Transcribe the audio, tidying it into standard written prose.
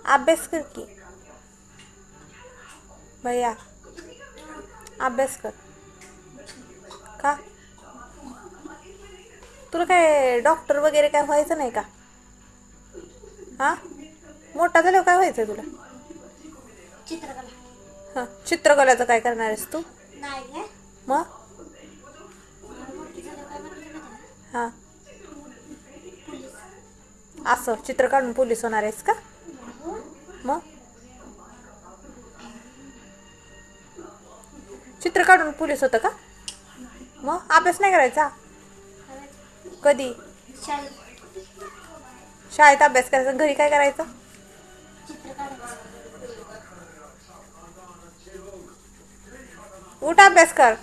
अभ्यास कर की भैया, अभ्यास कर. का तुला काय डॉक्टर वगैरे काय व्हायचं नाही का? हां, मोठा झाल्यावर काय व्हायचं तुला? चित्रकला. हां, चित्रकलाचं काय करणार आहेस तू? नाही काय मग मोठी झालं काय बनवायचं माहिती आहे हां, का? पोलीस. असं चित्र काढून पोलीस होणार आहेस का? हो. मग चित्र काढून पोलीस होतं का? मग अभ्यास नाही करायचा? करायचं. कधी? शाळेत शाळेत अभ्यास करायचा, घरी काय करायचं? चित्र काढायचं. उठ अभ्यास कर.